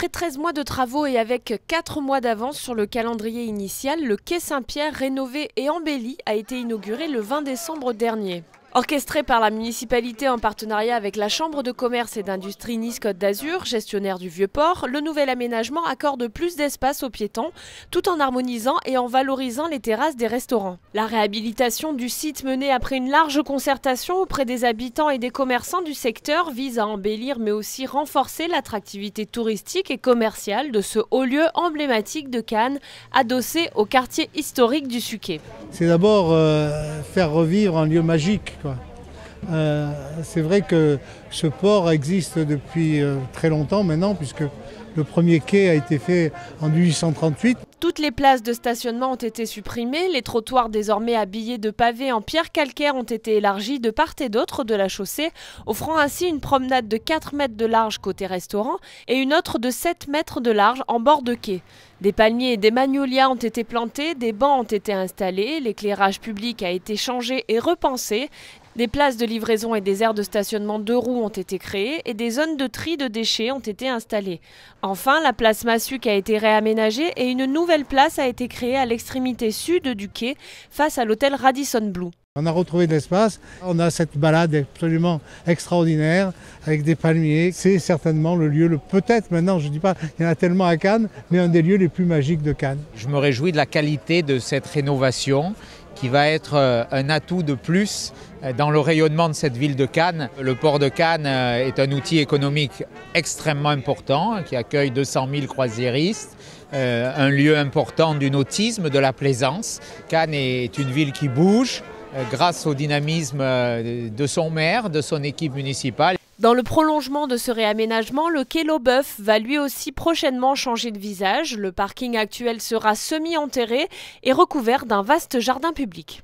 Après 13 mois de travaux et avec 4 mois d'avance sur le calendrier initial, le quai Saint-Pierre, rénové et embelli, a été inauguré le 20 décembre dernier. Orchestré par la municipalité en partenariat avec la Chambre de commerce et d'industrie Nice-Côte d'Azur, gestionnaire du Vieux-Port, le nouvel aménagement accorde plus d'espace aux piétons, tout en harmonisant et en valorisant les terrasses des restaurants. La réhabilitation du site menée après une large concertation auprès des habitants et des commerçants du secteur vise à embellir mais aussi renforcer l'attractivité touristique et commerciale de ce haut lieu emblématique de Cannes, adossé au quartier historique du Suquet. C'est d'abord faire revivre un lieu magique, quoi. C'est vrai que ce port existe depuis très longtemps maintenant, puisque le premier quai a été fait en 1838. Toutes les places de stationnement ont été supprimées, les trottoirs désormais habillés de pavés en pierre calcaire ont été élargis de part et d'autre de la chaussée, offrant ainsi une promenade de 4 mètres de large côté restaurant et une autre de 7 mètres de large en bord de quai. Des palmiers et des magnolias ont été plantés, des bancs ont été installés, l'éclairage public a été changé et repensé. Des places de livraison et des aires de stationnement 2 roues ont été créées et des zones de tri de déchets ont été installées. Enfin, la place Massuc a été réaménagée et une nouvelle place a été créée à l'extrémité sud du quai, face à l'hôtel Radisson Blu. On a retrouvé de l'espace, on a cette balade absolument extraordinaire avec des palmiers. C'est certainement le lieu, peut-être maintenant, je ne dis pas, il y en a tellement à Cannes, mais un des lieux les plus magiques de Cannes. Je me réjouis de la qualité de cette rénovation qui va être un atout de plus dans le rayonnement de cette ville de Cannes. Le port de Cannes est un outil économique extrêmement important qui accueille 200 000 croisiéristes, un lieu important du nautisme, de la plaisance. Cannes est une ville qui bouge grâce au dynamisme de son maire, de son équipe municipale. Dans le prolongement de ce réaménagement, le quai Laubeuf va lui aussi prochainement changer de visage. Le parking actuel sera semi-enterré et recouvert d'un vaste jardin public.